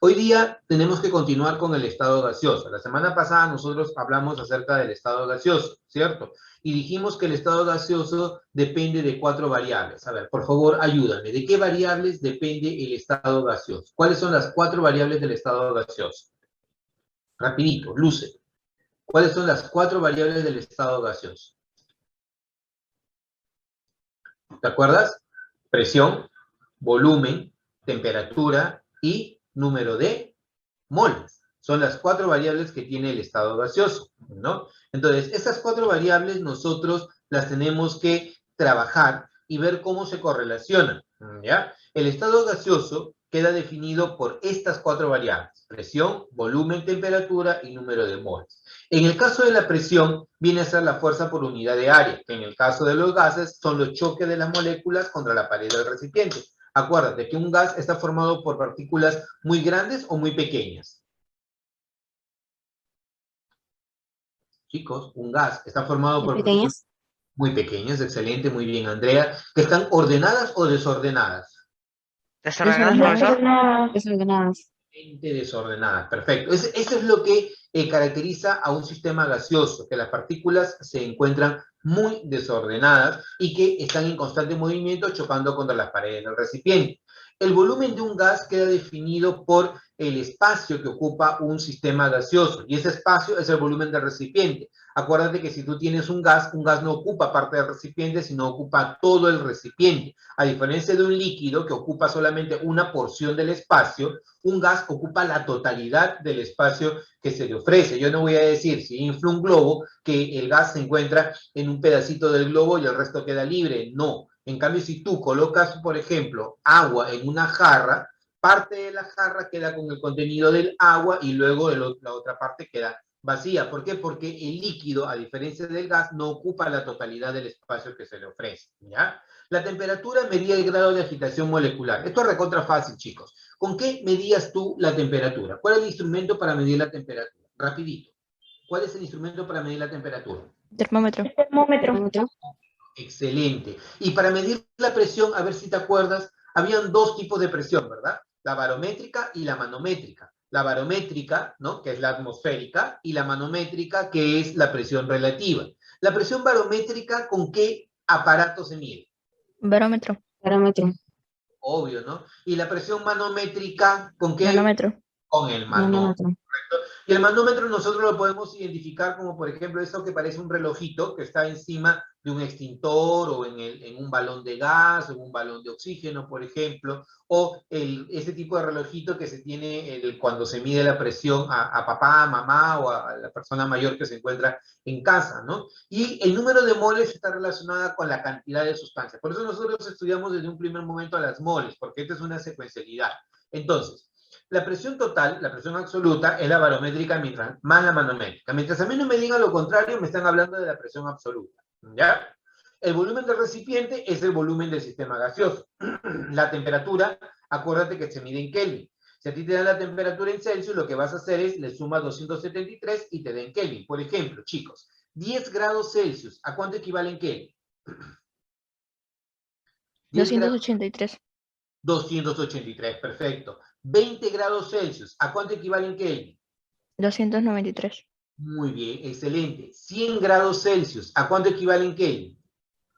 Hoy día tenemos que continuar con el estado gaseoso. La semana pasada nosotros hablamos acerca del estado gaseoso, ¿cierto? Y dijimos que el estado gaseoso depende de 4 variables. A ver, por favor, ayúdame. ¿De qué variables depende el estado gaseoso? ¿Cuáles son las 4 variables del estado gaseoso? Rapidito, luce. ¿Cuáles son las 4 variables del estado gaseoso? ¿Te acuerdas? Presión, volumen, temperatura y número de moles. Son las 4 variables que tiene el estado gaseoso, ¿no? Entonces, esas 4 variables nosotros las tenemos que trabajar y ver cómo se correlacionan, ¿ya? El estado gaseoso queda definido por estas 4 variables: presión, volumen, temperatura y número de moles. En el caso de la presión, viene a ser la fuerza por unidad de área, que en el caso de los gases son los choques de las moléculas contra la pared del recipiente. Acuérdate que un gas está formado por partículas muy grandes o muy pequeñas. Chicos, un gas está formado por partículas Pequeñas. muy pequeñas, excelente, muy bien, Andrea, que están ordenadas o desordenadas. ¿Desordenadas, profesor? Desordenadas. Desordenadas, perfecto. Eso es lo que caracteriza a un sistema gaseoso, que las partículas se encuentran muy desordenadas y que están en constante movimiento chocando contra las paredes del recipiente. El volumen de un gas queda definido por el espacio que ocupa un sistema gaseoso, y ese espacio es el volumen del recipiente. Acuérdate que si tú tienes un gas no ocupa parte del recipiente, sino ocupa todo el recipiente. A diferencia de un líquido que ocupa solamente una porción del espacio, un gas ocupa la totalidad del espacio que se le ofrece. Yo no voy a decir, si inflo un globo, que el gas se encuentra en un pedacito del globo y el resto queda libre. No. En cambio, si tú colocas, por ejemplo, agua en una jarra, parte de la jarra queda con el contenido del agua y luego la otra parte queda vacía. ¿Por qué? Porque el líquido, a diferencia del gas, no ocupa la totalidad del espacio que se le ofrece, ¿ya? La temperatura medía el grado de agitación molecular. Esto es recontra fácil, chicos. ¿Con qué medías tú la temperatura? ¿Cuál es el instrumento para medir la temperatura? Rapidito. ¿Cuál es el instrumento para medir la temperatura? Termómetro. Termómetro. Excelente. Y para medir la presión, a ver si te acuerdas, habían 2 tipos de presión, ¿verdad? La barométrica y la manométrica. La barométrica, ¿no?, que es la atmosférica, y la manométrica, que es la presión relativa. La presión barométrica, ¿con qué aparato se mide? Barómetro. Parámetro. Obvio, ¿no? Y la presión manométrica, ¿con qué? Manómetro. Con el manómetro. Manómetro. Y el manómetro nosotros lo podemos identificar como, por ejemplo, esto que parece un relojito que está encima de un extintor o en un balón de gas o en un balón de oxígeno, por ejemplo, o ese tipo de relojito que se tiene cuando se mide la presión a papá, a mamá o a la persona mayor que se encuentra en casa, ¿no? Y el número de moles está relacionada con la cantidad de sustancia. Por eso nosotros estudiamos desde un primer momento a las moles, porque esta es una secuencialidad. Entonces, la presión total, la presión absoluta, es la barométrica más la manométrica. Mientras a mí no me digan lo contrario, me están hablando de la presión absoluta, ¿ya? El volumen del recipiente es el volumen del sistema gaseoso. La temperatura, acuérdate que se mide en Kelvin. Si a ti te dan la temperatura en Celsius, lo que vas a hacer es, le sumas 273 y te den Kelvin. Por ejemplo, chicos, 10 grados Celsius, ¿a cuánto equivale en Kelvin? 10 grados 283. 283, perfecto. 20 grados Celsius, ¿a cuánto equivale en Kelvin? 293. Muy bien, excelente. 100 grados Celsius, ¿a cuánto equivale en Kelvin?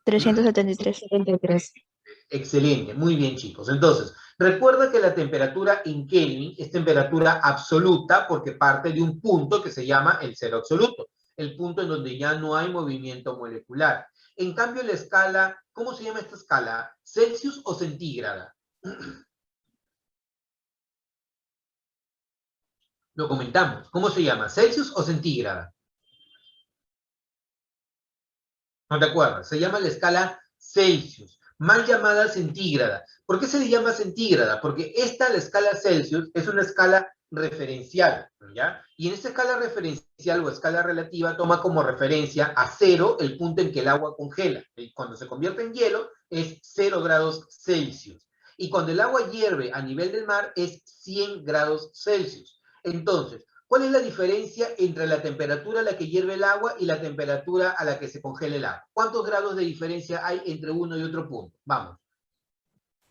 373. 73. Excelente, muy bien, chicos. Entonces, recuerda que la temperatura en Kelvin es temperatura absoluta porque parte de un punto que se llama el cero absoluto, el punto en donde ya no hay movimiento molecular. En cambio, la escala, ¿cómo se llama esta escala? ¿Celsius o centígrada? Lo comentamos. ¿Cómo se llama? ¿Celsius o centígrada? ¿No te acuerdas? Se llama la escala Celsius, mal llamada centígrada. ¿Por qué se le llama centígrada? Porque la escala Celsius, es una escala referencial, ¿ya? Y en esta escala referencial o escala relativa toma como referencia a 0 el punto en que el agua congela. Y cuando se convierte en hielo es 0 grados Celsius. Y cuando el agua hierve a nivel del mar es 100 grados Celsius. Entonces, ¿cuál es la diferencia entre la temperatura a la que hierve el agua y la temperatura a la que se congela el agua? ¿Cuántos grados de diferencia hay entre uno y otro punto? Vamos.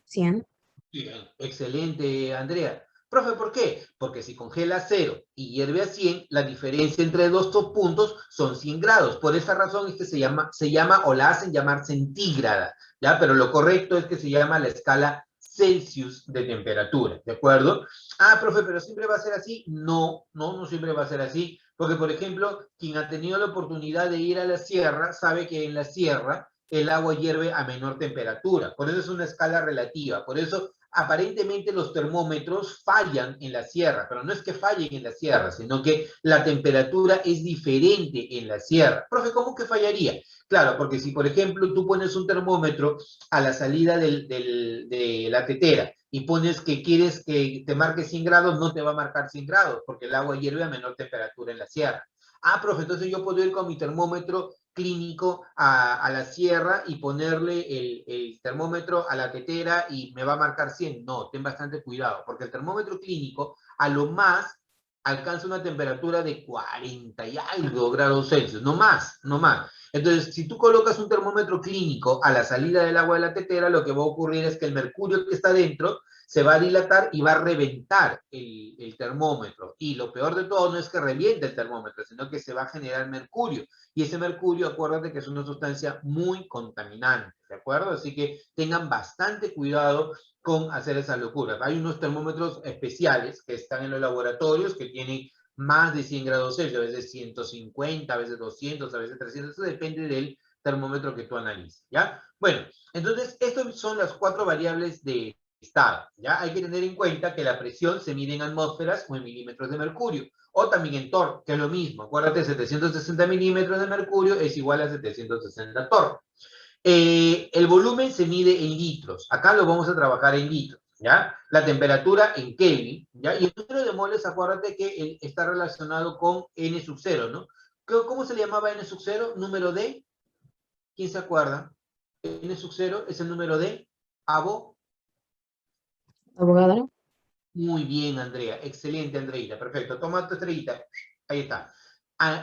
100. Bien, excelente, Andrea. Profe, ¿por qué? Porque si congela a 0 y hierve a 100, la diferencia entre dos puntos son 100 grados. Por esa razón es que se llama o la hacen llamar centígrada, ¿ya? Pero lo correcto es que se llama la escala Celsius de temperatura, ¿de acuerdo? Ah, profe, ¿pero siempre va a ser así? No, no siempre va a ser así. Porque, por ejemplo, quien ha tenido la oportunidad de ir a la sierra sabe que en la sierra el agua hierve a menor temperatura. Por eso es una escala relativa. Por eso aparentemente los termómetros fallan en la sierra, pero no es que fallen en la sierra, sino que la temperatura es diferente en la sierra. Profe, ¿cómo que fallaría? Claro, porque si, por ejemplo, tú pones un termómetro a la salida de la tetera y pones que quieres que te marque 100 grados, no te va a marcar 100 grados, porque el agua hierve a menor temperatura en la sierra. Ah, profe, entonces yo puedo ir con mi termómetro clínico a la sierra y ponerle el termómetro a la tetera y me va a marcar 100. No, ten bastante cuidado, porque el termómetro clínico a lo más alcanza una temperatura de 40 y algo grados Celsius, no más, no más. Entonces, si tú colocas un termómetro clínico a la salida del agua de la tetera, lo que va a ocurrir es que el mercurio que está dentro se va a dilatar y va a reventar el termómetro. Y lo peor de todo no es que reviente el termómetro, sino que se va a generar mercurio. Y ese mercurio, acuérdate que es una sustancia muy contaminante, ¿de acuerdo? Así que tengan bastante cuidado con hacer esa locura. Hay unos termómetros especiales que están en los laboratorios que tienen más de 100 grados Celsius, a veces 150, a veces 200, a veces 300, eso depende del termómetro que tú analices, ¿ya? Bueno, entonces, estas son las 4 variables de estado, ¿ya? Hay que tener en cuenta que la presión se mide en atmósferas o en milímetros de mercurio, o también en torr, que es lo mismo. Acuérdate, 760 milímetros de mercurio es igual a 760 torr. El volumen se mide en litros. Acá lo vamos a trabajar en litros, ¿ya? La temperatura en Kelvin, ¿ya? Y el número de moles, acuérdate que está relacionado con N sub 0, ¿no? ¿Cómo se le llamaba N sub 0? Número de, ¿quién se acuerda? N sub 0 es el número de Abogado. Muy bien, Andrea. Excelente, Andreita. Perfecto. Toma tu estrellita. Ahí está.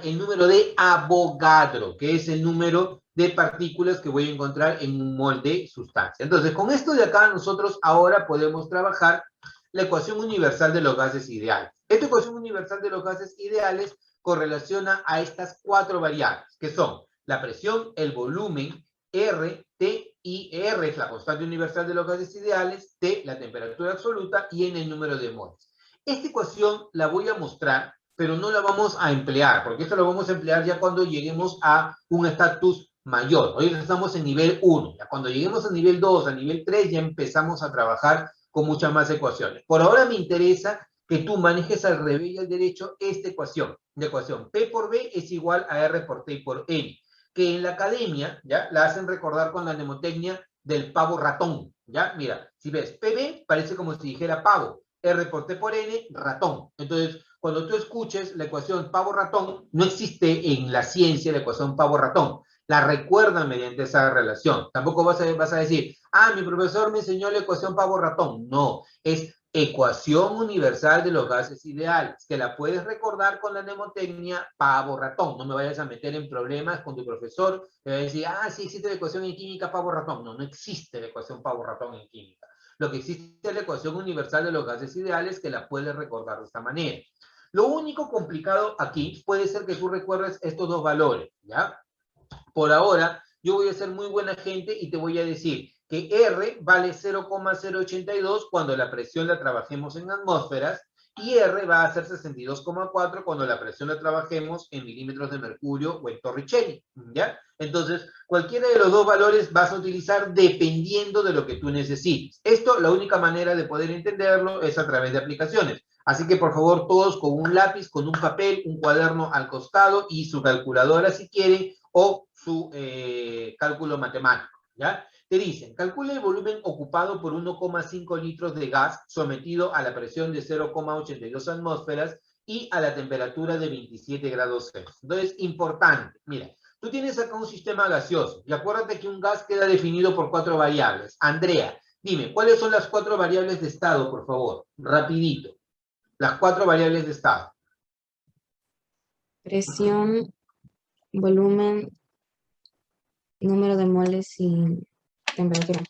El número de Avogadro, que es el número de partículas que voy a encontrar en un mol de sustancia. Entonces, con esto de acá, nosotros ahora podemos trabajar la ecuación universal de los gases ideales. Esta ecuación universal de los gases ideales correlaciona a estas 4 variables, que son la presión, el volumen, R, T y R es la constante universal de los gases ideales, T la temperatura absoluta y N el número de moles. Esta ecuación la voy a mostrar, pero no la vamos a emplear, porque esto lo vamos a emplear ya cuando lleguemos a un estatus mayor. Hoy estamos en nivel 1, ya cuando lleguemos a nivel 2, a nivel 3, ya empezamos a trabajar con muchas más ecuaciones. Por ahora me interesa que tú manejes al revés y al derecho esta ecuación. La ecuación P por B es igual a R por T por N, que en la academia, ¿ya? La hacen recordar con la mnemotecnia del pavo ratón, ¿ya? Mira, si ves, PB parece como si dijera pavo, R por T por N, ratón. Entonces, cuando tú escuches la ecuación pavo-ratón, no existe en la ciencia la ecuación pavo-ratón. La recuerdan mediante esa relación. Tampoco vas a decir, ah, mi profesor me enseñó la ecuación pavo-ratón. No, es ecuación universal de los gases ideales, que la puedes recordar con la mnemotecnia pavo-ratón. No me vayas a meter en problemas con tu profesor, te va a decir, ah, sí existe la ecuación en química pavo-ratón. No, no existe la ecuación pavo-ratón en química. Lo que existe es la ecuación universal de los gases ideales, que la puedes recordar de esta manera. Lo único complicado aquí puede ser que tú recuerdes estos dos valores, ¿ya? Por ahora, yo voy a ser muy buena gente y te voy a decir que R vale 0,082 cuando la presión la trabajemos en atmósferas y R va a ser 62,4 cuando la presión la trabajemos en milímetros de mercurio o en Torricelli, ¿ya? Entonces, cualquiera de los dos valores vas a utilizar dependiendo de lo que tú necesites. Esto, la única manera de poder entenderlo es a través de aplicaciones. Así que, por favor, todos con un lápiz, con un papel, un cuaderno al costado y su calculadora si quieren, o su cálculo matemático, ¿ya? Te dicen, calcula el volumen ocupado por 1,5 litros de gas sometido a la presión de 0,82 atmósferas y a la temperatura de 27 grados Celsius. Entonces, importante, mira, tú tienes acá un sistema gaseoso y acuérdate que un gas queda definido por 4 variables. Andrea, dime, ¿cuáles son las 4 variables de estado, por favor? Rapidito. Las 4 variables de estado. Presión, volumen, número de moles y temperatura.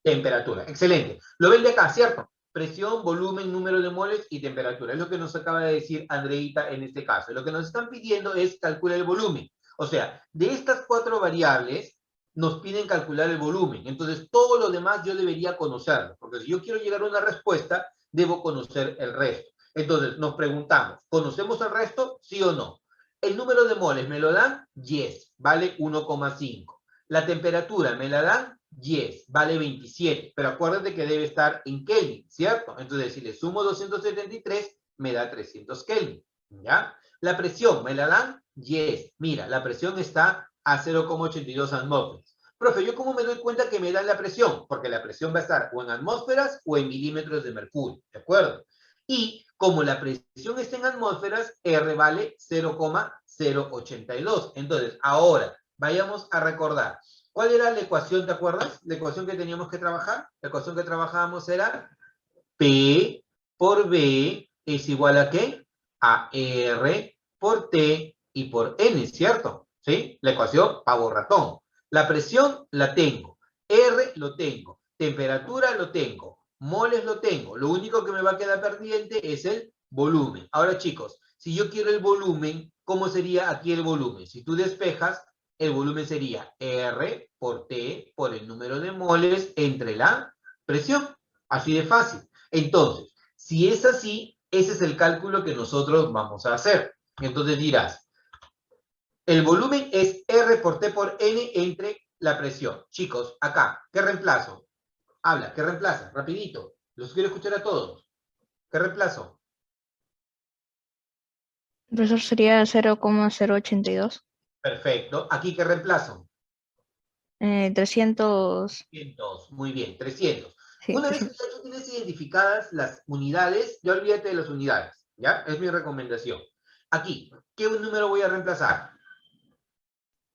Temperatura, excelente. Lo ven de acá, ¿cierto? Presión, volumen, número de moles y temperatura. Es lo que nos acaba de decir Andreita en este caso. Lo que nos están pidiendo es calcular el volumen. O sea, de estas 4 variables, nos piden calcular el volumen. Entonces, todo lo demás yo debería conocerlo. Porque si yo quiero llegar a una respuesta, debo conocer el resto. Entonces, nos preguntamos, ¿conocemos el resto? ¿Sí o no? El número de moles me lo dan, yes, vale 1,5. La temperatura me la dan, yes, vale 27. Pero acuérdate que debe estar en Kelvin, ¿cierto? Entonces, si le sumo 273, me da 300 Kelvin, ¿ya? La presión me la dan, yes. Mira, la presión está a 0,82 atmósferas. Profe, ¿yo cómo me doy cuenta que me dan la presión? Porque la presión va a estar o en atmósferas o en milímetros de mercurio, ¿de acuerdo? Y como la presión está en atmósferas, R vale 0,082. Entonces, ahora, vayamos a recordar. ¿Cuál era la ecuación, te acuerdas? La ecuación que teníamos que trabajar. La ecuación que trabajábamos era P por B es igual a ¿qué? A R por T y por N, ¿cierto? ¿Sí? La ecuación pavo-ratón. La presión la tengo. R lo tengo. Temperatura lo tengo. Moles lo tengo. Lo único que me va a quedar pendiente es el volumen. Ahora, chicos, si yo quiero el volumen, ¿cómo sería aquí el volumen? Si tú despejas, el volumen sería R por T por el número de moles entre la presión. Así de fácil. Entonces, si es así, ese es el cálculo que nosotros vamos a hacer. Entonces dirás, el volumen es R por T por N entre la presión. Chicos, acá, ¿qué reemplazo? Habla, ¿qué reemplaza? Rapidito. Los quiero escuchar a todos. ¿Qué reemplazo? Profesor, sería 0,082. Perfecto. ¿Aquí qué reemplazo? 300. 300. Muy bien, 300. Sí, Una vez que 300. ya tú tienes identificadas las unidades, ya olvídate de las unidades, ¿ya? Es mi recomendación. Aquí, ¿qué número voy a reemplazar?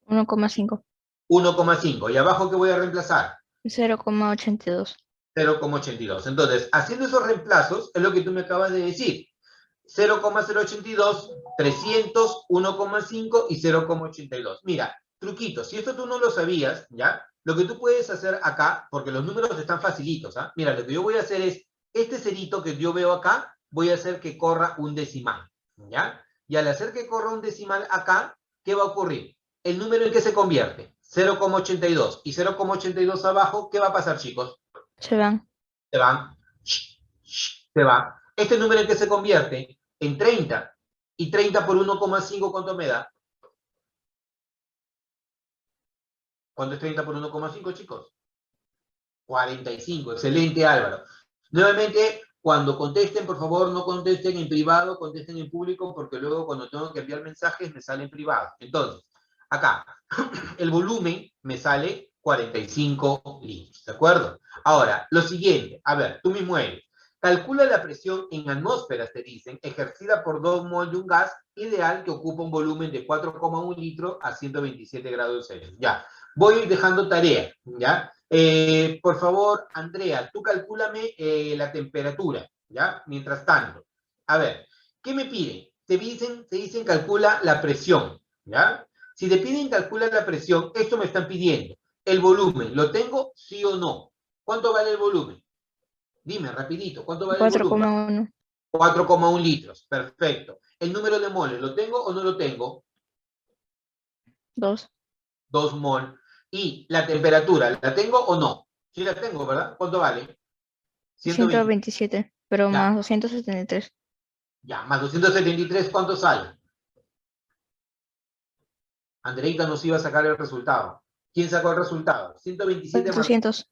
1,5. 1,5. ¿Y abajo qué voy a reemplazar? 0,82. 0,82. Entonces, haciendo esos reemplazos, es lo que tú me acabas de decir. 0,082, 300, 1,5 y 0,82. Mira, truquito, si esto tú no lo sabías, ¿ya? Lo que tú puedes hacer acá, porque los números están facilitos, ¿ah? Mira, lo que yo voy a hacer es, este cerito que yo veo acá, voy a hacer que corra un decimal, ¿ya? Y al hacer que corra un decimal acá, ¿qué va a ocurrir? El número en qué se convierte, 0,82 y 0,82 abajo, ¿qué va a pasar, chicos? Se van. Se van, se va. Este número en qué se convierte en 30. Y 30 por 1,5, ¿cuánto me da? ¿Cuánto es 30 por 1,5, chicos? 45. Excelente, Álvaro. Nuevamente, cuando contesten, por favor, no contesten en privado, contesten en público, porque luego cuando tengo que enviar mensajes me salen privados. Entonces, acá, el volumen me sale 45 litros, ¿de acuerdo? Ahora, lo siguiente, a ver, tú mismo eres. Calcula la presión en atmósferas, te dicen, ejercida por 2 mol de un gas ideal que ocupa un volumen de 4,1 litros a 127 grados Celsius. Ya, voy a ir dejando tarea, ¿ya? Por favor, Andrea, tú calcúlame la temperatura, ¿ya? Mientras tanto. A ver, ¿qué me piden? Te dicen calcula la presión, ¿ya? Si te piden calcula la presión, esto me están pidiendo. El volumen, ¿lo tengo? ¿Sí o no? ¿Cuánto vale el volumen? Dime, rapidito, ¿cuánto vale el volumen? 4,1. 4,1 litros, perfecto. ¿El número de moles, lo tengo o no lo tengo? 2. 2 mol. ¿Y la temperatura, la tengo o no? Sí la tengo, ¿verdad? ¿Cuánto vale? 120. 127. Pero Ya, más 273. ya, más 273, ¿cuánto sale? Andreita nos iba a sacar el resultado. ¿Quién sacó el resultado? 127 más 400.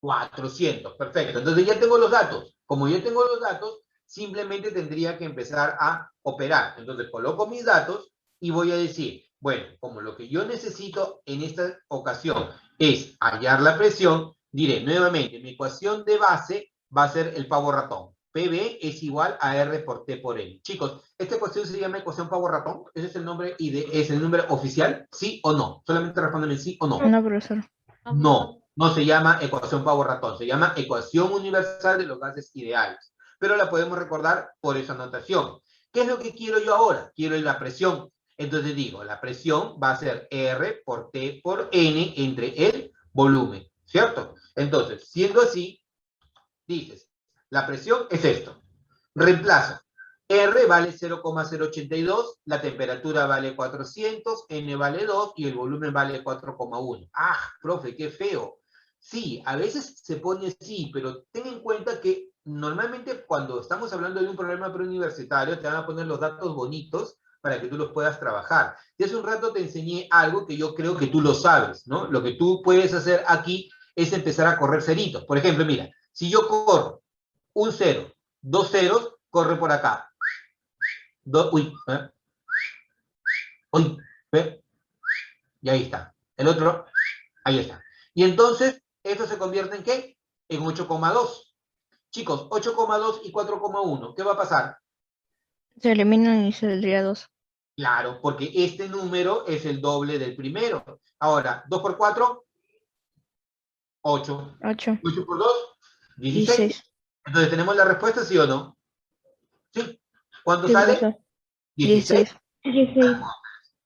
400, perfecto. Entonces ya tengo los datos. Como ya tengo los datos, simplemente tendría que empezar a operar. Entonces coloco mis datos y voy a decir, bueno, como lo que yo necesito en esta ocasión es hallar la presión, diré nuevamente, mi ecuación de base va a ser el pavo ratón. PB es igual a R por T por N. Chicos, ¿esta ecuación se llama ecuación pavo ratón? ¿Ese es el nombre es el nombre oficial? ¿Sí o no? Solamente respondan sí o no. No, profesor. No, no se llama ecuación pavo-ratón, se llama ecuación universal de los gases ideales. Pero la podemos recordar por esa notación. ¿Qué es lo que quiero yo ahora? Quiero la presión. Entonces digo, la presión va a ser R por T por N entre el volumen, ¿cierto? Entonces, siendo así, dices, la presión es esto. Reemplazo. R vale 0,082, la temperatura vale 400, N vale 2 y el volumen vale 4,1. ¡Ah, profe, qué feo! Sí, a veces se pone así, pero ten en cuenta que normalmente cuando estamos hablando de un problema preuniversitario te van a poner los datos bonitos para que tú los puedas trabajar. Y hace un rato te enseñé algo que yo creo que tú lo sabes, ¿no? Lo que tú puedes hacer aquí es empezar a correr ceritos. Por ejemplo, mira, si yo corro un 0, 2 ceros, corre por acá. Uy, uy, y ahí está. El otro, ahí está. Y entonces, esto se convierte en ¿qué? En 8,2. Chicos, 8,2 y 4,1, ¿qué va a pasar? Se eliminan y saldría 2. Claro, porque este número es el doble del primero. Ahora, 2 por 4, 8. 8. 8 por 2, 16. 16. Entonces, ¿tenemos la respuesta, sí o no? Sí. ¿Cuánto Sí, sale? profesor. 16. 16.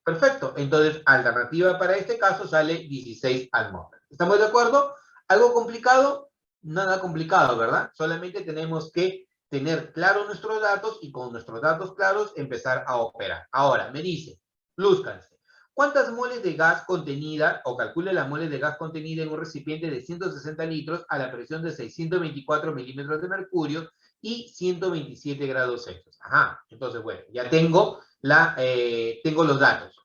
Perfecto. Entonces, alternativa para este caso sale 16 atmósferas. ¿Estamos de acuerdo? ¿Algo complicado? Nada complicado, ¿verdad? Solamente tenemos que tener claros nuestros datos y con nuestros datos claros empezar a operar. Ahora, me dice, lúzcanse. ¿Cuántas moles de gas contenida, o calcule la moles de gas contenida en un recipiente de 160 litros a la presión de 624 milímetros de mercurio y 127 grados Celsius? Ajá, entonces, bueno, ya tengo los datos.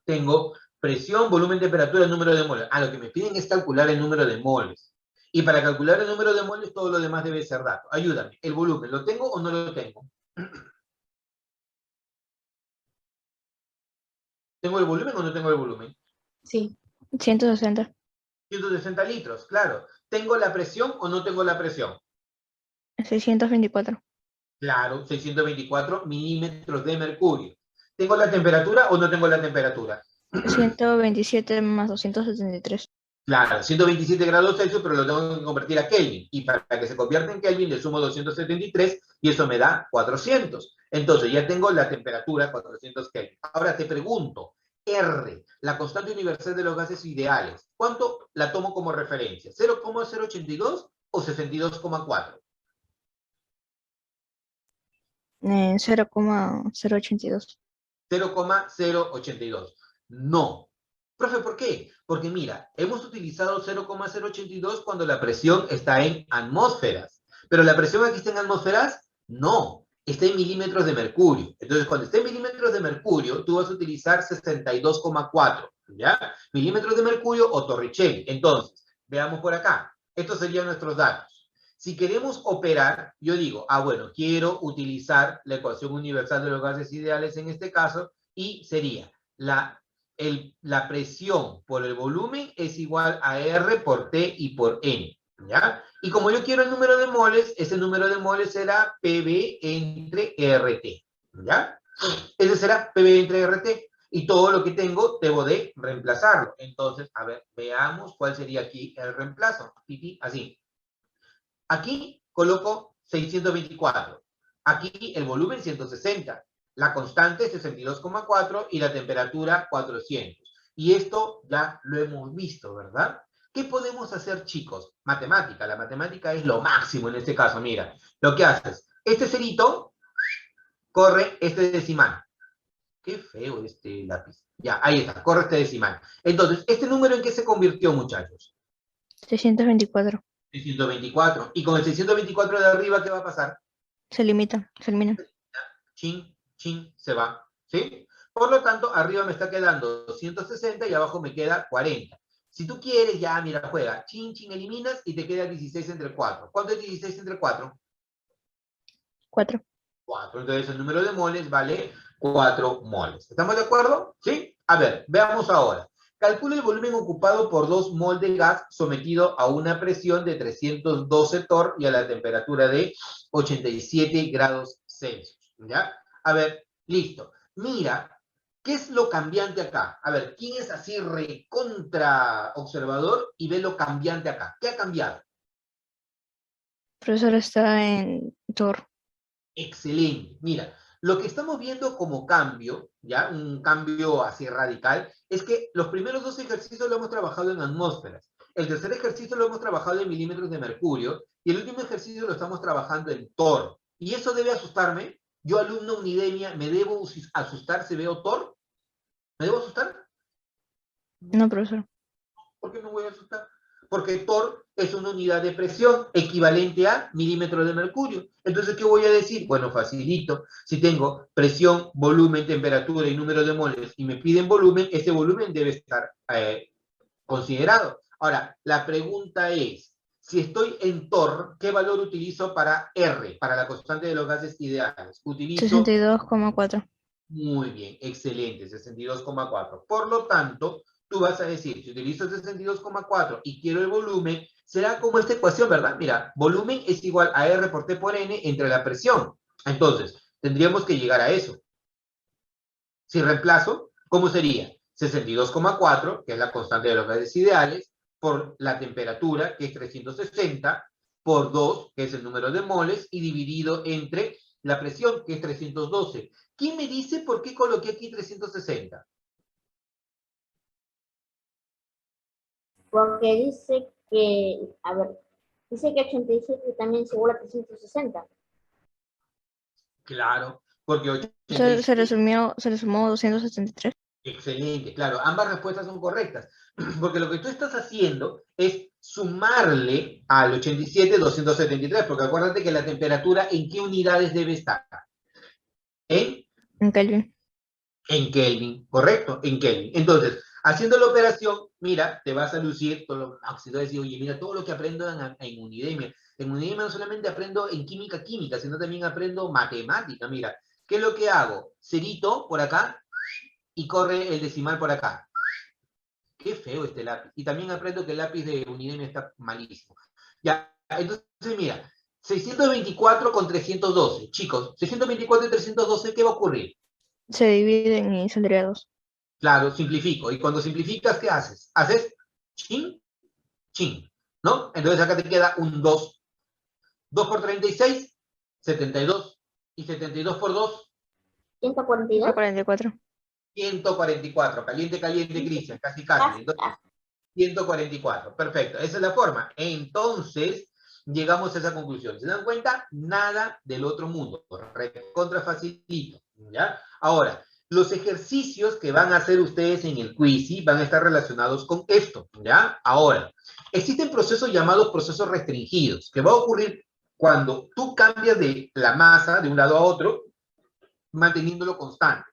Tengo presión, volumen, temperatura, número de moles. Lo que me piden es calcular el número de moles. Y para calcular el número de moles, todo lo demás debe ser dato. Ayúdame. ¿El volumen lo tengo o no lo tengo? ¿Tengo el volumen o no tengo el volumen? Sí. 160. 160 litros, claro. ¿Tengo la presión o no tengo la presión? 624. Claro, 624 milímetros de mercurio. ¿Tengo la temperatura o no tengo la temperatura? 127 más 273. Claro, 127 grados Celsius, pero lo tengo que convertir a Kelvin. Y para que se convierta en Kelvin, le sumo 273 y eso me da 400. Entonces ya tengo la temperatura 400 Kelvin. Ahora te pregunto, R, la constante universal de los gases ideales, ¿cuánto la tomo como referencia? ¿0,082 o 62,4? 0,082. 0,082. No. Profe, ¿por qué? Porque mira, hemos utilizado 0,082 cuando la presión está en atmósferas. Pero la presión aquí está en atmósferas, no. Está en milímetros de mercurio. Entonces, cuando esté en milímetros de mercurio, tú vas a utilizar 62,4, ¿ya? Milímetros de mercurio o Torricelli. Entonces, veamos por acá. Estos serían nuestros datos. Si queremos operar, yo digo, bueno, quiero utilizar la ecuación universal de los gases ideales en este caso, y sería la presión por el volumen es igual a R por T y por N, ¿ya? Y como yo quiero el número de moles, ese número de moles será PV entre RT, ¿ya? Ese será PV entre RT. Y todo lo que tengo, debo de reemplazarlo. Entonces, a ver, veamos cuál sería aquí el reemplazo. Así. Aquí coloco 624. Aquí el volumen 160. La constante 62,4 y la temperatura 400. Y esto ya lo hemos visto, ¿verdad? ¿Qué podemos hacer, chicos? Matemática. La matemática es lo máximo en este caso. Mira, lo que haces, este cerito corre este decimal. Qué feo este lápiz. Ya, ahí está, corre este decimal. Entonces, ¿este número en qué se convirtió, muchachos? 624. 624. Y con el 624 de arriba, ¿qué va a pasar? Se limita. Se elimina. Chin, chin, se va. ¿Sí? Por lo tanto, arriba me está quedando 260 y abajo me queda 40. Si tú quieres, ya, mira, juega. Chin, chin, eliminas y te queda 16 entre 4. ¿Cuánto es 16 entre 4? 4. 4. Entonces, el número de moles vale 4 moles. ¿Estamos de acuerdo? ¿Sí? A ver, veamos ahora. Calcula el volumen ocupado por 2 mol de gas sometido a una presión de 312 torr y a la temperatura de 87 grados Celsius. ¿Ya? A ver, listo. Mira, ¿qué es lo cambiante acá? A ver, ¿quién es así recontra observador y ve lo cambiante acá? ¿Qué ha cambiado? Profesor está en Tor. Excelente. Mira, lo que estamos viendo como cambio, ¿ya? Un cambio así radical, es que los primeros 2 ejercicios lo hemos trabajado en atmósferas. El tercer ejercicio lo hemos trabajado en milímetros de mercurio Y el último ejercicio lo estamos trabajando en TOR. ¿Y eso debe asustarme? Yo, alumno Unidemia, ¿me debo asustar si veo TOR? ¿Me debo asustar? No, profesor. ¿Por qué me voy a asustar? Porque TOR es una unidad de presión equivalente a milímetros de mercurio. Entonces, ¿qué voy a decir? Bueno, facilito. Si tengo presión, volumen, temperatura y número de moles y me piden volumen, ese volumen debe estar considerado. Ahora, la pregunta es, si estoy en TOR, ¿qué valor utilizo para R, para la constante de los gases ideales? Utilizo 62,4. muy bien, excelente, 62,4. Por lo tanto, tú vas a decir, si utilizo 62,4 y quiero el volumen, será como esta ecuación, ¿verdad? Mira, volumen es igual a R por T por N entre la presión. Entonces, tendríamos que llegar a eso. Si reemplazo, ¿cómo sería? 62,4, que es la constante de los gases ideales, por la temperatura, que es 360, por 2, que es el número de moles, y dividido entre la presión, que es 312. ¿Quién me dice por qué coloqué aquí 360? Porque dice que, a ver, dice que 87 también es igual a 360. Claro, porque Se 87... le sumó 273. Excelente, claro, ambas respuestas son correctas, porque lo que tú estás haciendo es sumarle al 87 273, porque acuérdate que la temperatura, ¿en qué unidades debe estar? En Kelvin. En Kelvin, ¿correcto? En Kelvin. Entonces, haciendo la operación, mira, te vas a lucir todo lo óxido, decir, oye, mira, todo lo que aprendo en Unidemia. En Unidemia no solamente aprendo en química, sino también aprendo matemática. Mira, ¿qué es lo que hago? Cerito por acá y corre el decimal por acá. Qué feo este lápiz. Y también aprendo que el lápiz de Unidemia está malísimo. Ya, entonces mira, 624 con 312. Chicos, 624 y 312, ¿qué va a ocurrir? Se dividen y saldría 2. Claro, simplifico. Y cuando simplificas, ¿qué haces? Haces chin, chin, ¿no? Entonces acá te queda un 2. 2 por 36, 72. Y 72 por 2, 142. 144. 144. Caliente, caliente, Cristian, casi, casi. Entonces, 144. Perfecto. Esa es la forma. Entonces, llegamos a esa conclusión. ¿Se dan cuenta? Nada del otro mundo. Recontra facilito. ¿Ya? Ahora, los ejercicios que van a hacer ustedes en el quiz van a estar relacionados con esto. ¿Ya? Ahora, existen procesos llamados procesos restringidos, que va a ocurrir cuando tú cambias de la masa de un lado a otro, manteniéndolo constante.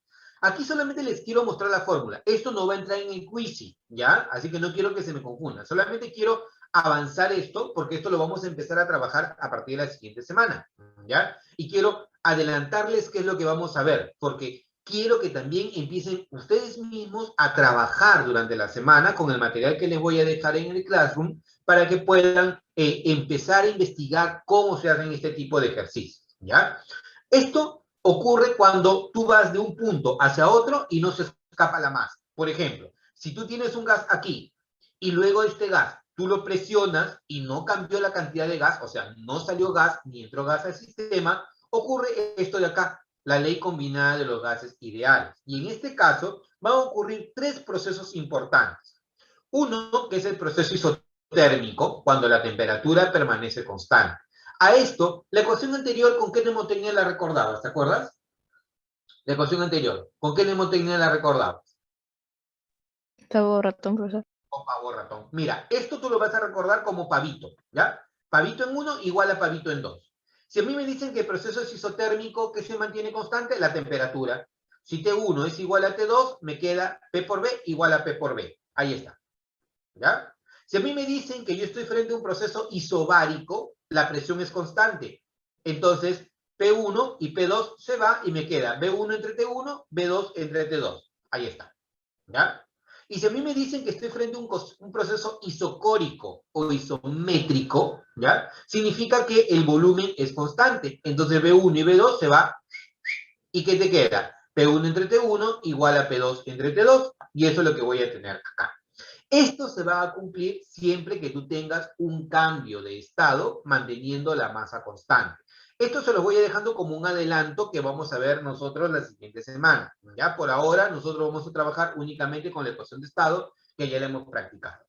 Aquí solamente les quiero mostrar la fórmula. Esto no va a entrar en el quiz, ¿ya? Así que no quiero que se me confunda. Solamente quiero avanzar esto, porque esto lo vamos a empezar a trabajar a partir de la siguiente semana, ¿ya? Y quiero adelantarles qué es lo que vamos a ver, porque quiero que también empiecen ustedes mismos a trabajar durante la semana con el material que les voy a dejar en el Classroom para que puedan empezar a investigar cómo se hacen este tipo de ejercicios, ¿ya? Esto ocurre cuando tú vas de un punto hacia otro y no se escapa la masa. Por ejemplo, si tú tienes un gas aquí y luego este gas tú lo presionas y no cambió la cantidad de gas, o sea, no salió gas ni entró gas al sistema, ocurre esto de acá, la ley combinada de los gases ideales. Y en este caso van a ocurrir tres procesos importantes. Uno, que es el proceso isotérmico, cuando la temperatura permanece constante. A esto, la ecuación anterior, ¿con qué mnemotecnia la recordabas? ¿Te acuerdas? La ecuación anterior, ¿con qué mnemotecnia la recordabas? Pavo ratón, profesor. Con pavo ratón. Mira, esto tú lo vas a recordar como pavito, ¿ya? Pavito en 1 igual a pavito en 2. Si a mí me dicen que el proceso es isotérmico, ¿qué se mantiene constante? La temperatura. Si T1 es igual a T2, me queda P por B igual a P por B. Ahí está. ¿Ya? Si a mí me dicen que yo estoy frente a un proceso isobárico, la presión es constante. Entonces, P1 y P2 se va y me queda B1 entre T1, B2 entre T2. Ahí está. ¿Ya? Y si a mí me dicen que estoy frente a un proceso isocórico o isométrico, ¿ya? Significa que el volumen es constante. Entonces B1 y B2 se va. ¿Y qué te queda? P1 entre T1 igual a P2 entre T2. Y eso es lo que voy a tener acá. Esto se va a cumplir siempre que tú tengas un cambio de estado manteniendo la masa constante. Esto se lo voy a dejando como un adelanto que vamos a ver nosotros la siguiente semana. Ya por ahora nosotros vamos a trabajar únicamente con la ecuación de estado que ya la hemos practicado.